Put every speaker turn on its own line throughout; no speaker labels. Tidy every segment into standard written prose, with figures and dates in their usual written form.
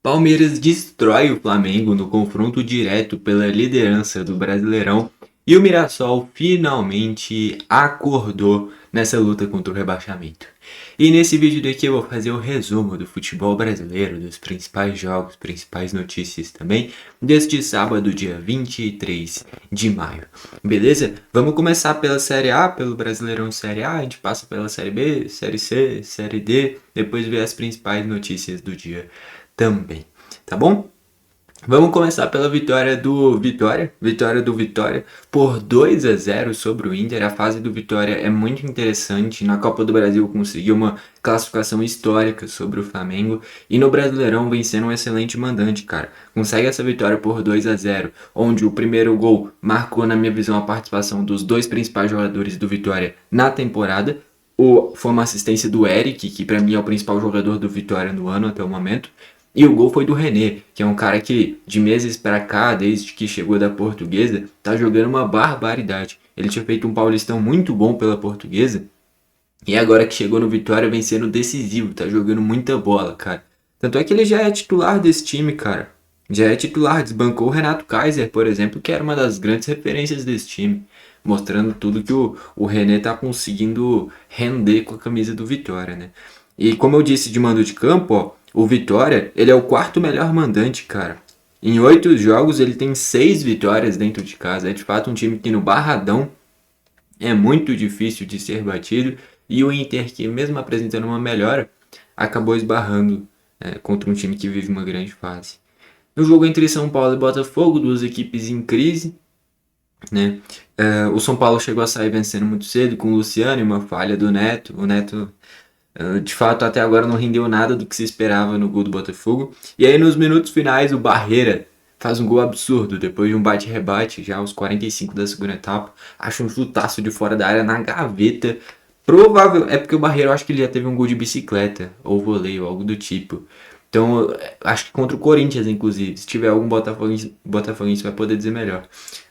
Palmeiras destrói o Flamengo no confronto direto pela liderança do Brasileirão e o Mirassol finalmente acordou nessa luta contra o rebaixamento. E nesse vídeo daqui eu vou fazer o resumo do futebol brasileiro, dos principais jogos, principais notícias também, deste sábado, dia 23 de maio. Beleza? Vamos começar pela Série A, pelo Brasileirão Série A, a gente passa pela Série B, Série C, Série D, depois ver as principais notícias do dia também, tá bom? Vamos começar pela vitória do Vitória por 2-0 sobre o Inter. A fase do Vitória é muito interessante. Na Copa do Brasil conseguiu uma classificação histórica sobre o Flamengo e no Brasileirão vem sendo um excelente mandante, cara. Consegue essa vitória por 2-0, onde o primeiro gol marcou, na minha visão, a participação dos dois principais jogadores do Vitória na temporada. Foi uma assistência do Eric, que pra mim é o principal jogador do Vitória no ano até o momento. E o gol foi do René, que é um cara que de meses pra cá, desde que chegou da Portuguesa, tá jogando uma barbaridade. Ele tinha feito um Paulistão muito bom pela Portuguesa e agora que chegou no Vitória vem sendo decisivo, tá jogando muita bola, cara. Tanto é que ele já é titular desse time, cara. Já é titular, desbancou o Renato Kaiser, por exemplo, que era uma das grandes referências desse time. Mostrando tudo que o René tá conseguindo render com a camisa do Vitória, né? E como eu disse de mando de campo, ó, o Vitória, ele é o quarto melhor mandante, cara. Em 8 jogos ele tem 6 vitórias dentro de casa. É de fato um time que no Barradão é muito difícil de ser batido. E o Inter, que mesmo apresentando uma melhora, acabou esbarrando contra um time que vive uma grande fase. No jogo entre São Paulo e Botafogo, duas equipes em crise, né? O São Paulo chegou a sair vencendo muito cedo com o Luciano e uma falha do Neto. O Neto, de fato, até agora não rendeu nada do que se esperava no gol do Botafogo. E aí, nos minutos finais, o Barreira faz um gol absurdo depois de um bate-rebate, já aos 45 da segunda etapa. Acha um chutaço de fora da área na gaveta. Provável, é porque o Barreira, eu acho que ele já teve um gol de bicicleta, ou voleio, algo do tipo. Então, acho que contra o Corinthians, inclusive. Se tiver algum botafoguense vai poder dizer melhor.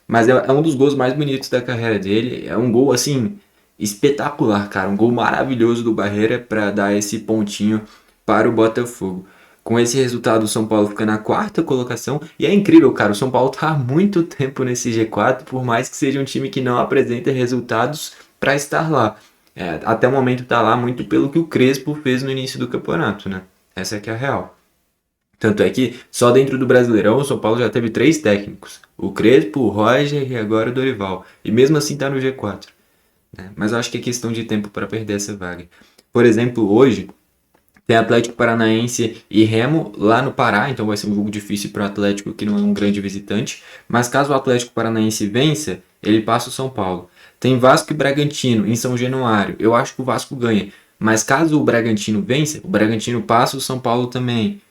Mas é um dos gols mais bonitos da carreira dele. É um gol, assim, espetacular, cara. Um gol maravilhoso do Barreira para dar esse pontinho para o Botafogo. Com esse resultado, o São Paulo fica na quarta colocação. E é incrível, cara. O São Paulo tá há muito tempo nesse G4, por mais que seja um time que não apresenta resultados para estar lá. Até o momento tá lá muito pelo que o Crespo fez no início do campeonato, né? Essa aqui é a real. Tanto é que só dentro do Brasileirão o São Paulo já teve 3 técnicos. O Crespo, o Roger e agora o Dorival. E mesmo assim tá no G4. Né? Mas eu acho que é questão de tempo para perder essa vaga. Por exemplo, hoje tem Atlético Paranaense e Remo lá no Pará. Então vai ser um jogo difícil para o Atlético, que não é um grande visitante. Mas caso o Atlético Paranaense vença, ele passa o São Paulo. Tem Vasco e Bragantino em São Januário. Eu acho que o Vasco ganha. Mas caso o Bragantino vença, o Bragantino passa o São Paulo também.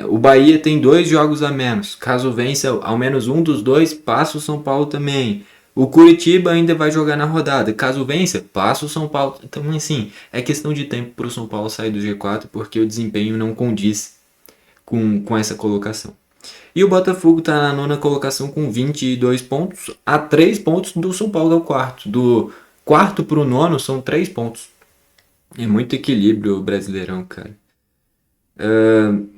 O Bahia tem 2 jogos a menos. Caso vença ao menos um dos dois, passa o São Paulo também. O Curitiba ainda vai jogar na rodada. Caso vença, passa o São Paulo. Então, assim, é questão de tempo para o São Paulo sair do G4, porque o desempenho não condiz com essa colocação. E o Botafogo está na nona colocação com 22 pontos, a 3 pontos do São Paulo ao quarto. Do quarto para o nono são 3 pontos. É muito equilíbrio o Brasileirão, cara.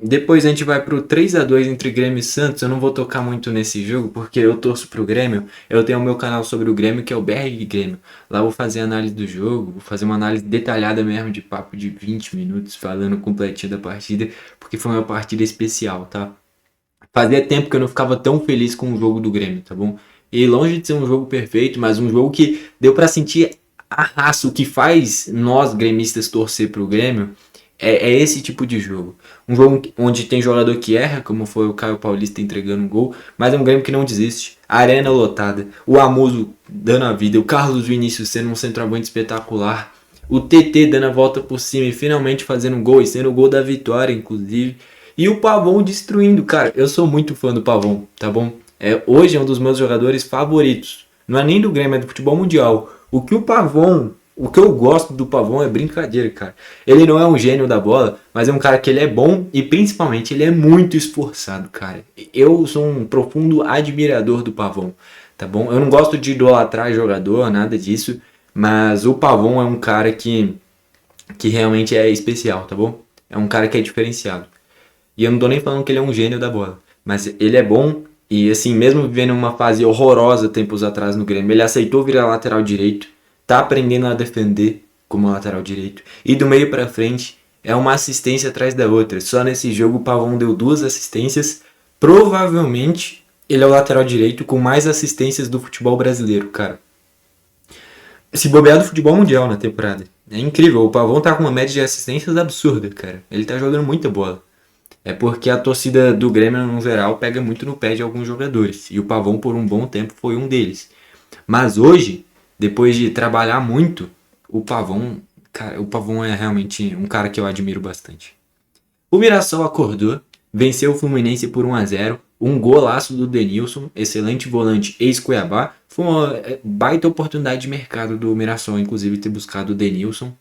Depois a gente vai pro 3-2 entre Grêmio e Santos. Eu não vou tocar muito nesse jogo porque eu torço pro Grêmio. Eu tenho o meu canal sobre o Grêmio, que é o BR Grêmio. Lá eu vou fazer análise do jogo, vou fazer uma análise detalhada mesmo, de papo de 20 minutos, falando completinho da partida, porque foi uma partida especial, tá? Fazia tempo que eu não ficava tão feliz com o jogo do Grêmio, tá bom? E longe de ser um jogo perfeito, mas um jogo que deu pra sentir a raça. O que faz nós gremistas torcer pro Grêmio é esse tipo de jogo. Um jogo onde tem jogador que erra, como foi o Caio Paulista entregando um gol, mas é um Grêmio que não desiste. A arena lotada, o Amuso dando a vida, o Carlos Vinícius sendo um centroavante espetacular, o TT dando a volta por cima e finalmente fazendo um gol, e sendo o gol da vitória, inclusive. E o Pavão destruindo, cara. Eu sou muito fã do Pavão, tá bom? Hoje é um dos meus jogadores favoritos. Não é nem do Grêmio, é do futebol mundial. O que eu gosto do Pavão é brincadeira, cara. Ele não é um gênio da bola, mas é um cara que ele é bom e principalmente ele é muito esforçado, cara. Eu sou um profundo admirador do Pavão, tá bom? Eu não gosto de idolatrar jogador, nada disso, mas o Pavão é um cara que realmente é especial, tá bom? É um cara que é diferenciado. E eu não tô nem falando que ele é um gênio da bola, mas ele é bom e assim, mesmo vivendo uma fase horrorosa tempos atrás no Grêmio, ele aceitou virar lateral direito, tá aprendendo a defender como lateral direito e do meio pra frente é uma assistência atrás da outra. Só nesse jogo o Pavão deu 2 assistências. Provavelmente ele é o lateral direito com mais assistências do futebol brasileiro, cara. Se bobear do futebol mundial na temporada. É incrível, o Pavão tá com uma média de assistências absurda, cara. Ele tá jogando muita bola. É porque a torcida do Grêmio, no geral, pega muito no pé de alguns jogadores. E o Pavão, por um bom tempo, foi um deles. Mas hoje, depois de trabalhar muito, o Pavão, cara, o Pavão é realmente um cara que eu admiro bastante. O Mirassol acordou, venceu o Fluminense por 1-0, um golaço do Denilson, excelente volante ex-Cuiabá. Foi uma baita oportunidade de mercado do Mirassol, inclusive, ter buscado o Denilson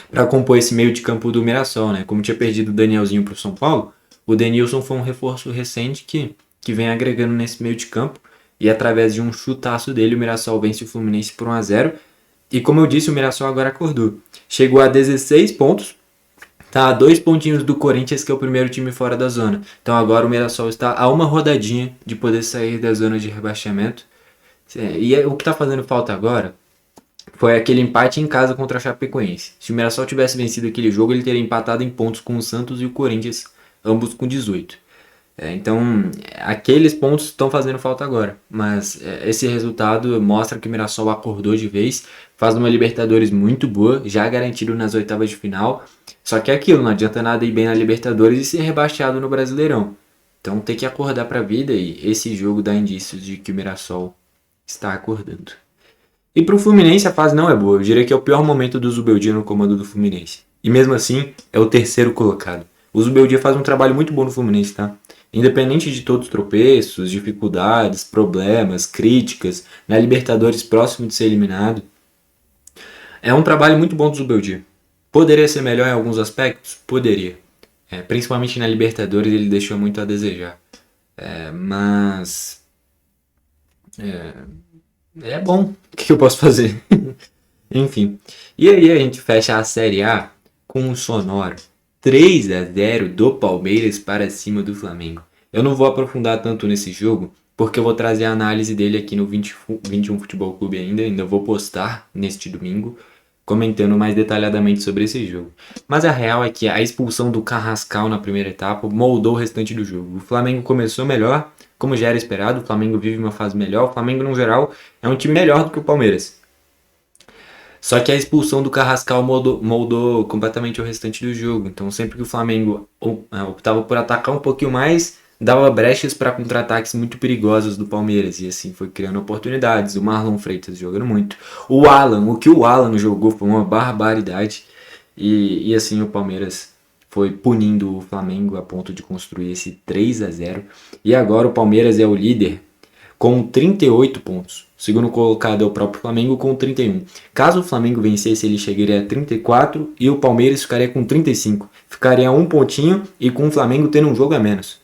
para compor esse meio de campo do Mirassol, né? Como tinha perdido o Danielzinho para o São Paulo, o Denilson foi um reforço recente que vem agregando nesse meio de campo e através de um chutaço dele o Mirassol vence o Fluminense por 1-0. E como eu disse, o Mirassol agora acordou. Chegou a 16 pontos, tá a 2 pontinhos do Corinthians, que é o primeiro time fora da zona. Então agora o Mirassol está a uma rodadinha de poder sair da zona de rebaixamento. E o que está fazendo falta agora foi aquele empate em casa contra a Chapecoense. Se o Mirassol tivesse vencido aquele jogo, ele teria empatado em pontos com o Santos e o Corinthians, ambos com 18. Então, aqueles pontos estão fazendo falta agora. Mas esse resultado mostra que o Mirassol acordou de vez, faz uma Libertadores muito boa, já garantido nas oitavas de final. Só que é aquilo, não adianta nada ir bem na Libertadores e ser rebaixado no Brasileirão. Então tem que acordar para a vida e esse jogo dá indícios de que o Mirassol está acordando. E pro Fluminense a fase não é boa, eu diria que é o pior momento do Zubeldia no comando do Fluminense. E mesmo assim, é o terceiro colocado. O Zubeldia faz um trabalho muito bom no Fluminense, tá? Independente de todos os tropeços, dificuldades, problemas, críticas, na Libertadores próximo de ser eliminado, é um trabalho muito bom do Zubeldia. Poderia ser melhor em alguns aspectos? Poderia. Principalmente na Libertadores ele deixou muito a desejar. Mas... É bom. O que eu posso fazer? Enfim. E aí a gente fecha a Série A com um sonoro 3-0 do Palmeiras para cima do Flamengo. Eu não vou aprofundar tanto nesse jogo, porque eu vou trazer a análise dele aqui no 21 Futebol Clube ainda vou postar neste domingo, comentando mais detalhadamente sobre esse jogo. Mas a real é que a expulsão do Carrascal na primeira etapa moldou o restante do jogo. O Flamengo começou melhor, como já era esperado, o Flamengo vive uma fase melhor, o Flamengo no geral é um time melhor do que o Palmeiras. Só que a expulsão do Carrascal moldou completamente o restante do jogo. Então sempre que o Flamengo optava por atacar um pouquinho mais, dava brechas para contra-ataques muito perigosos do Palmeiras. E assim foi criando oportunidades. O Marlon Freitas jogando muito. O que o Alan jogou foi uma barbaridade. E assim o Palmeiras foi punindo o Flamengo a ponto de construir esse 3-0. E agora o Palmeiras é o líder com 38 pontos. O segundo colocado é o próprio Flamengo com 31. Caso o Flamengo vencesse, ele chegaria a 34 e o Palmeiras ficaria com 35. Ficaria a um pontinho e com o Flamengo tendo um jogo a menos.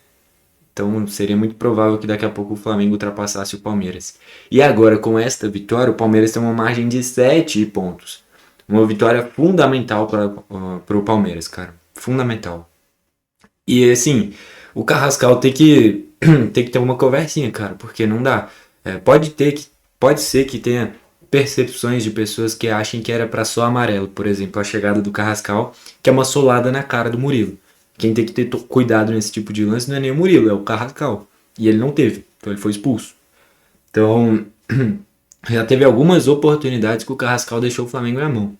Então seria muito provável que daqui a pouco o Flamengo ultrapassasse o Palmeiras. E agora, com esta vitória, o Palmeiras tem uma margem de 7 pontos. Uma vitória fundamental para o Palmeiras, cara. Fundamental. E assim, o Carrascal tem que ter uma conversinha, cara, porque não dá. Pode ser que tenha percepções de pessoas que achem que era para só amarelo, por exemplo, a chegada do Carrascal, que é uma solada na cara do Murilo. Quem tem que ter cuidado nesse tipo de lance não é nem o Murilo, é o Carrascal. E ele não teve, então ele foi expulso. Então, já teve algumas oportunidades que o Carrascal deixou o Flamengo na mão.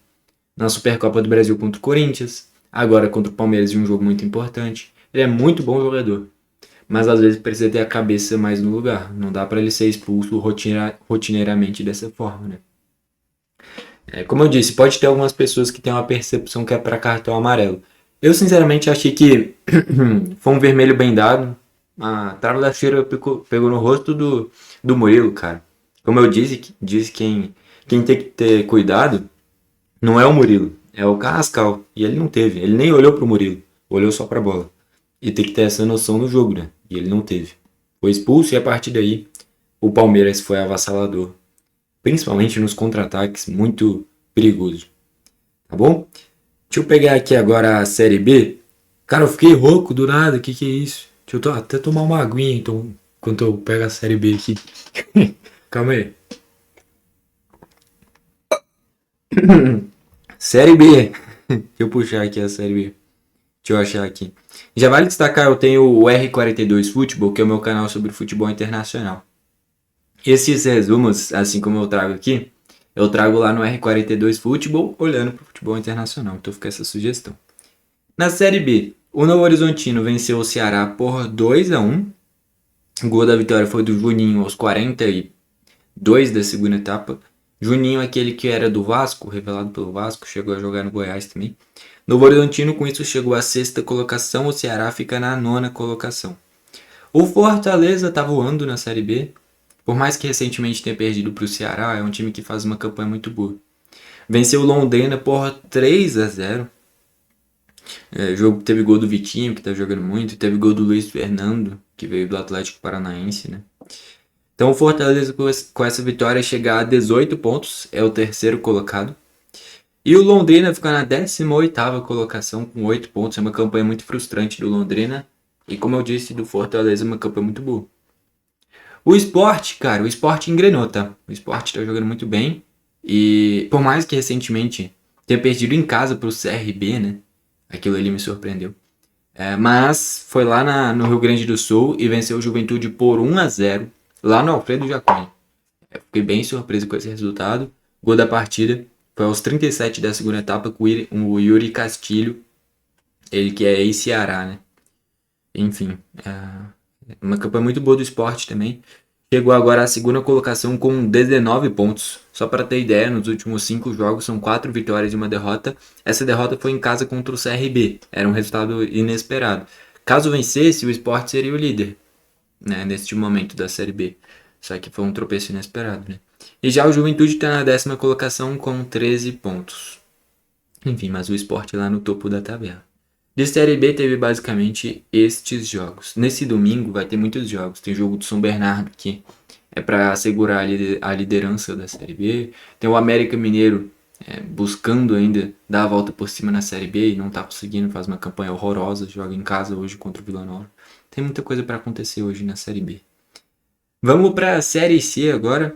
Na Supercopa do Brasil contra o Corinthians, agora contra o Palmeiras em um jogo muito importante. Ele é muito bom jogador, mas às vezes precisa ter a cabeça mais no lugar. Não dá para ele ser expulso rotineiramente dessa forma, né? Como eu disse, pode ter algumas pessoas que têm uma percepção que é para cartão amarelo. Eu sinceramente achei que foi um vermelho bem dado. A trava da cheira pegou no rosto do Murilo, cara. Como eu disse quem tem que ter cuidado não é o Murilo, é o Carrascal. E ele não teve, ele nem olhou pro Murilo, olhou só pra bola. E tem que ter essa noção do jogo, né? E ele não teve. Foi expulso e a partir daí o Palmeiras foi avassalador. Principalmente nos contra-ataques, muito perigoso. Tá bom? Deixa eu pegar aqui agora a Série B. Cara, eu fiquei rouco do nada, que é isso? Deixa eu até tomar uma aguinha, então, enquanto eu pego a série B aqui. Calma aí. Série B. Deixa eu puxar aqui a série B. Deixa eu achar aqui. Já vale destacar, eu tenho o R42 Futebol, que é o meu canal sobre futebol internacional. Esses resumos, assim como eu trago aqui, eu trago lá no R42 Futebol, olhando para o futebol internacional. Então fica essa sugestão. Na Série B, o Novo Horizontino venceu o Ceará por 2-1. O gol da vitória foi do Juninho aos 42 da segunda etapa. Juninho, aquele que era do Vasco, revelado pelo Vasco, chegou a jogar no Goiás também. Novo Horizontino, com isso, chegou à sexta colocação. O Ceará fica na nona colocação. O Fortaleza tá voando na Série B. Por mais que recentemente tenha perdido para o Ceará, é um time que faz uma campanha muito boa. Venceu o Londrina por 3-0. O jogo teve gol do Vitinho, que tá jogando muito. Teve gol do Luiz Fernando, que veio do Atlético Paranaense, né? Então o Fortaleza com essa vitória chega a 18 pontos, é o terceiro colocado. E o Londrina fica na 18ª colocação com 8 pontos. É uma campanha muito frustrante do Londrina. E como eu disse, do Fortaleza, uma campanha muito boa. O Sport, cara, o Sport engrenou, tá? O Sport tá jogando muito bem. E por mais que recentemente tenha perdido em casa pro CRB, né? Aquilo ali me surpreendeu. Mas foi lá no Rio Grande do Sul e venceu o Juventude por 1-0, lá no Alfredo Jaconi. Fiquei bem surpreso com esse resultado. Gol da partida foi aos 37 da segunda etapa com o Yuri Castilho, ele que é ex-Ceará, né? Enfim, uma campanha muito boa do Sport também. Chegou agora à segunda colocação com 19 pontos. Só para ter ideia, nos últimos 5 jogos são 4 vitórias e uma derrota. Essa derrota foi em casa contra o CRB. Era um resultado inesperado. Caso vencesse, o Sport seria o líder, né, neste momento da Série B. Só que foi um tropeço inesperado, né? E já o Juventude está na 10ª colocação com 13 pontos. Enfim, mas o Sport lá no topo da tabela. De Série B teve basicamente estes jogos. Nesse domingo vai ter muitos jogos. Tem jogo do São Bernardo, que é para assegurar a liderança da Série B. Tem o América Mineiro buscando ainda dar a volta por cima na Série B e não tá conseguindo, faz uma campanha horrorosa, joga em casa hoje contra o Vila Nova. Tem muita coisa para acontecer hoje na Série B. Vamos para a Série C agora,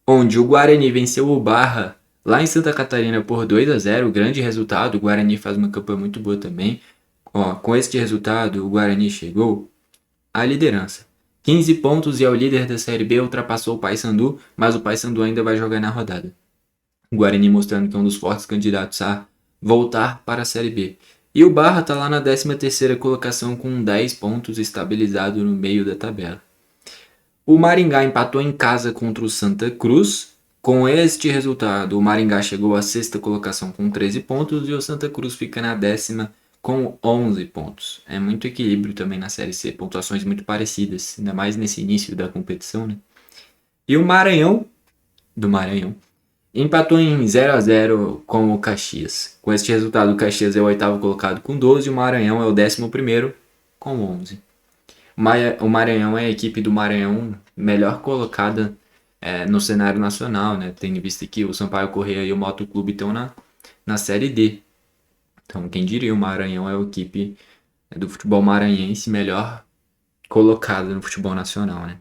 onde o Guarani venceu o Barra lá em Santa Catarina por 2-0, grande resultado. O Guarani faz uma campanha muito boa também. Com este resultado, o Guarani chegou à liderança. 15 pontos e é o líder da Série B, ultrapassou o Paysandu, mas o Paysandu ainda vai jogar na rodada. O Guarani mostrando que é um dos fortes candidatos a voltar para a Série B. E o Barra está lá na 13ª colocação com 10 pontos, estabilizado no meio da tabela. O Maringá empatou em casa contra o Santa Cruz. Com este resultado, o Maringá chegou à 6ª colocação com 13 pontos e o Santa Cruz fica na 10ª com 11 pontos. É muito equilíbrio também na Série C, pontuações muito parecidas, ainda mais nesse início da competição, né? E o Maranhão, do Maranhão, empatou em 0-0 com o Caxias. Com este resultado, o Caxias é o 8º colocado com 12 e o Maranhão é o 11º com 11. O Maranhão é a equipe do Maranhão melhor colocada no cenário nacional, né? Tendo em vista que o Sampaio Corrêa e o Moto Clube estão na Série D. Então, quem diria, o Maranhão é a equipe do futebol maranhense melhor colocada no futebol nacional, né?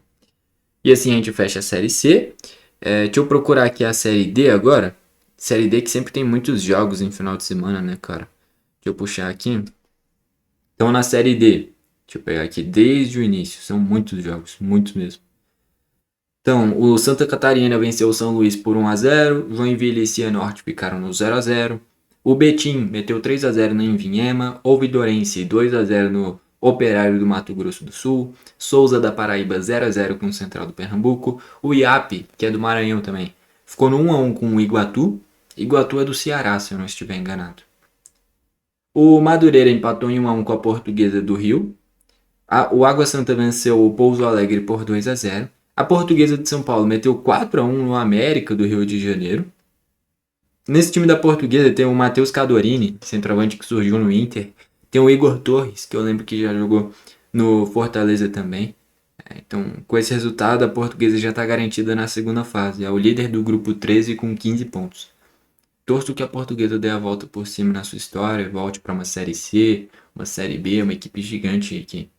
E assim a gente fecha a Série C. Deixa eu procurar aqui a Série D agora. Série D que sempre tem muitos jogos em final de semana, né, cara? Deixa eu puxar aqui. Então, na Série D, deixa eu pegar aqui desde o início. São muitos jogos, muitos mesmo. Então, o Santa Catarina venceu o São Luís por 1-0. Joinville e Cianorte ficaram no 0-0. O Betim meteu 3-0 no Envinhema. O Vidorense 2-0 no Operário do Mato Grosso do Sul. Souza da Paraíba 0-0 com o Central do Pernambuco. O IAP, que é do Maranhão também, ficou no 1-1 com o Iguatu. Iguatu é do Ceará, se eu não estiver enganado. O Madureira empatou em 1-1 com a Portuguesa do Rio. O Água Santa venceu o Pouso Alegre por 2-0. A Portuguesa de São Paulo meteu 4-1 no América do Rio de Janeiro. Nesse time da Portuguesa tem o Matheus Cadorini, centroavante que surgiu no Inter. Tem o Igor Torres, que eu lembro que já jogou no Fortaleza também. Então, com esse resultado, a Portuguesa já está garantida na segunda fase. É o líder do grupo 13 com 15 pontos. torço que a Portuguesa dê a volta por cima na sua história, volte para uma Série C, uma Série B, uma equipe gigante que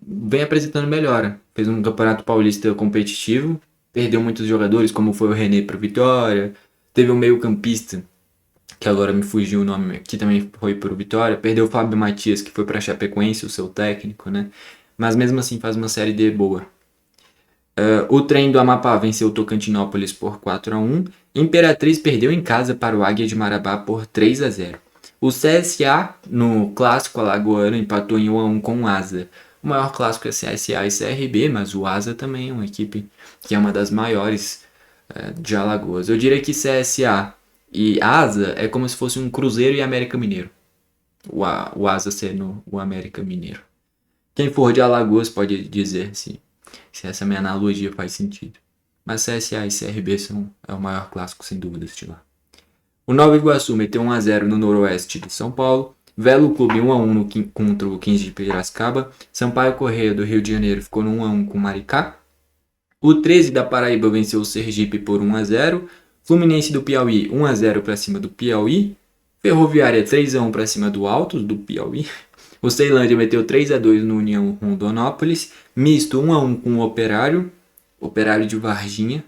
vem apresentando melhora. Fez um campeonato paulista competitivo, perdeu muitos jogadores, como foi o René para o Vitória, teve um meio-campista, que agora me fugiu o nome, que também foi para o Vitória, perdeu o Fábio Matias, que foi para a Chapecoense, o seu técnico, né? Mas mesmo assim faz uma Série D boa. O Trem do Amapá venceu o Tocantinópolis por 4-1. Imperatriz perdeu em casa para o Águia de Marabá por 3-0. O CSA, no clássico alagoano, empatou em 1-1 com o Asa. O maior clássico é CSA e CRB, mas o Asa também é uma equipe que é uma das maiores de Alagoas. Eu diria que CSA e Asa é como se fosse um Cruzeiro e América Mineiro. O Asa sendo o América Mineiro. Quem for de Alagoas pode dizer se essa minha analogia faz sentido. Mas CSA e CRB é o maior clássico, sem dúvidas, de lá. O Nova Iguaçu meteu 1-0 no Noroeste de São Paulo. Velo Clube 1-1 contra o 15 de Piracicaba. Sampaio Corrêa do Rio de Janeiro ficou no 1-1 com o Maricá. O 13 da Paraíba venceu o Sergipe por 1-0. Fluminense do Piauí 1-0 para cima do Piauí. Ferroviária 3-1 para cima do Altos do Piauí. O Ceilândia meteu 3-2 no União Rondonópolis. Misto 1-1 com o Operário de Varginha.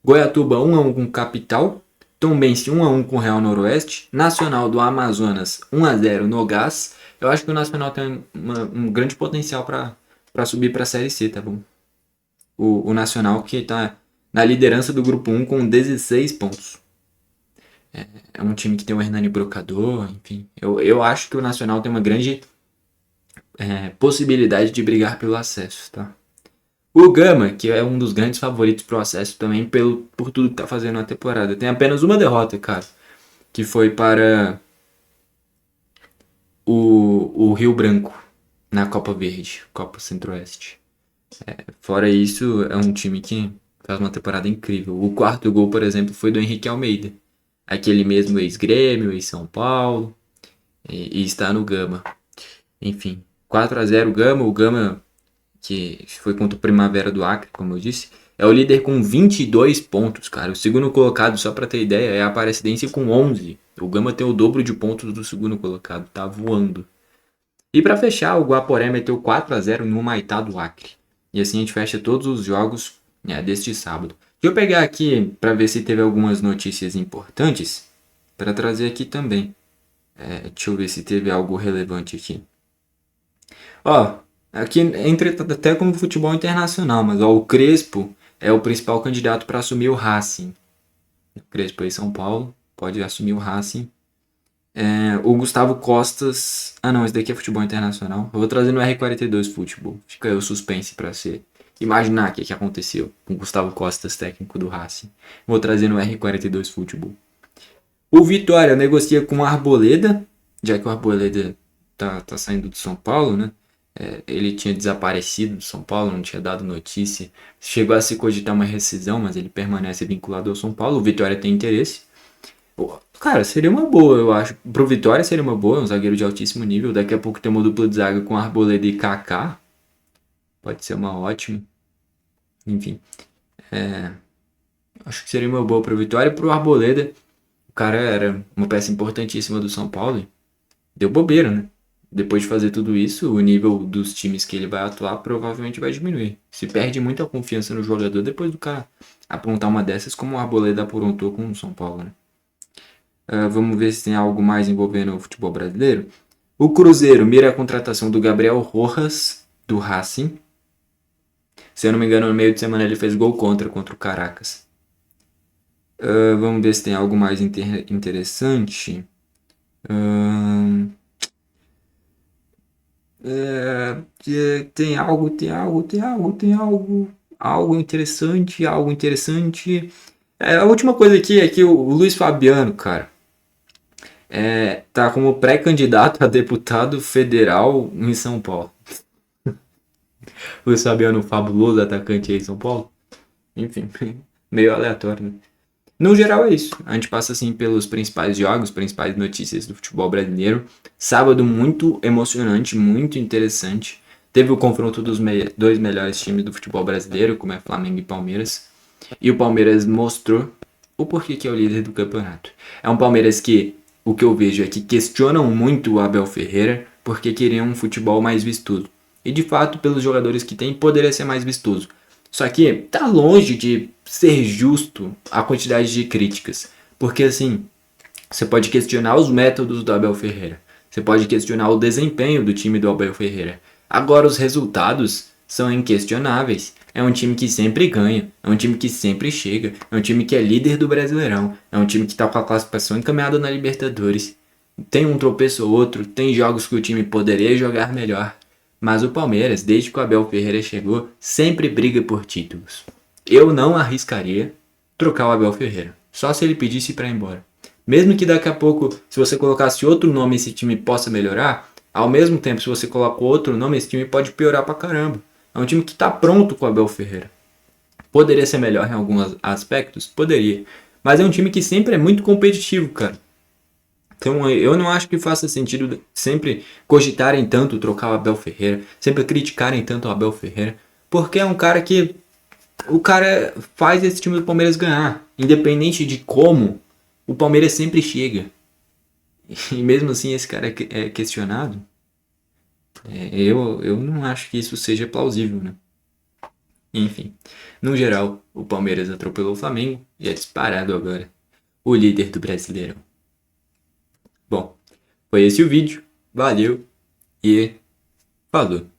Goiatuba 1-1 com o Capital. Tombense 1-1 com o Real Noroeste. Nacional do Amazonas 1-0 no Gás. Eu acho que o Nacional tem um grande potencial para subir para a Série C, tá bom? O Nacional que está na liderança do Grupo 1 com 16 pontos. É um time que tem o Hernani Brocador, enfim. Eu acho que o Nacional tem uma grande possibilidade de brigar pelo acesso, tá? O Gama, que é um dos grandes favoritos pro acesso também por tudo que tá fazendo na temporada, tem apenas uma derrota, cara, que foi para o Rio Branco na Copa Verde, Copa Centro-Oeste. Fora isso, é um time que faz uma temporada incrível. O quarto gol, por exemplo, foi do Henrique Almeida, aquele mesmo ex-Grêmio, ex-São Paulo, e está no Gama. Enfim, 4-0 o Gama, que foi contra o Primavera do Acre, como eu disse, é o líder com 22 pontos, cara. O segundo colocado, só pra ter ideia, é a Aparecidense com 11. O Gama tem o dobro de pontos do segundo colocado, tá voando. E pra fechar, o Guaporé meteu 4-0 no Humaitá do Acre. E assim a gente fecha todos os jogos deste sábado. Deixa eu pegar aqui pra ver se teve algumas notícias importantes pra trazer aqui também. Deixa eu ver se teve algo relevante aqui. Aqui entra até como futebol internacional, mas o Crespo é o principal candidato para assumir o Racing. O Crespo aí São Paulo, pode assumir o Racing. O Gustavo Costas... Ah não, esse daqui é futebol internacional. Eu vou trazer no R42 Futebol. Fica aí o suspense para você imaginar o que aconteceu com o Gustavo Costas, técnico do Racing. Vou trazer no R42 Futebol. O Vitória negocia com o Arboleda, já que o Arboleda tá saindo do São Paulo, né? Ele tinha desaparecido do São Paulo, não tinha dado notícia. Chegou a se cogitar uma rescisão, mas ele permanece vinculado ao São Paulo. O Vitória tem interesse. Cara, seria uma boa, eu acho. Pro Vitória seria uma boa, um zagueiro de altíssimo nível. Daqui a pouco tem uma dupla de zaga com Arboleda e Kaká. Pode ser uma ótima. Enfim. Acho que seria uma boa pro Vitória e pro Arboleda. O cara era uma peça importantíssima do São Paulo. Deu bobeira, né? Depois de fazer tudo isso, o nível dos times que ele vai atuar provavelmente vai diminuir. Se perde muita confiança no jogador depois do cara aprontar uma dessas, como o Arboleda aprontou com o São Paulo, né? Vamos ver se tem algo mais envolvendo o futebol brasileiro. O Cruzeiro mira a contratação do Gabriel Rojas, do Racing. Se eu não me engano, no meio de semana ele fez gol contra o Caracas. Vamos ver se tem algo mais interessante. Tem algo interessante. A última coisa aqui é que o Luiz Fabiano, cara, tá como pré-candidato a deputado federal em São Paulo. Luiz Fabiano, fabuloso atacante aí em São Paulo. Enfim, meio aleatório, né? No geral é isso. A gente passa assim pelos principais jogos, principais notícias do futebol brasileiro. Sábado muito emocionante, muito interessante. Teve o confronto dos dois melhores times do futebol brasileiro, como é Flamengo e Palmeiras. E o Palmeiras mostrou o porquê que é o líder do campeonato. É um Palmeiras que o que eu vejo é que questionam muito o Abel Ferreira porque queriam um futebol mais vistoso. E de fato, pelos jogadores que tem, poderia ser mais vistoso. Só que tá longe de ser justo a quantidade de críticas. Porque assim, você pode questionar os métodos do Abel Ferreira. Você pode questionar o desempenho do time do Abel Ferreira. Agora, os resultados são inquestionáveis. É um time que sempre ganha. É um time que sempre chega. É um time que é líder do Brasileirão. É um time que está com a classificação encaminhada na Libertadores. Tem um tropeço ou outro. Tem jogos que o time poderia jogar melhor. Mas o Palmeiras, desde que o Abel Ferreira chegou, sempre briga por títulos. Eu não arriscaria trocar o Abel Ferreira. Só se ele pedisse para ir embora. Mesmo que daqui a pouco, se você colocasse outro nome, esse time possa melhorar, ao mesmo tempo, se você coloca outro nome, esse time pode piorar pra caramba. É um time que tá pronto com o Abel Ferreira. Poderia ser melhor em alguns aspectos? Poderia. Mas é um time que sempre é muito competitivo, cara. Então eu não acho que faça sentido sempre cogitarem tanto trocar o Abel Ferreira, sempre criticarem tanto o Abel Ferreira, porque é um cara que o cara faz esse time do Palmeiras ganhar, independente de como, o Palmeiras sempre chega. E mesmo assim esse cara é questionado. Eu não acho que isso seja plausível, né? Enfim, no geral, o Palmeiras atropelou o Flamengo e é disparado agora o líder do Brasileirão. Bom, foi esse o vídeo. Valeu e falou!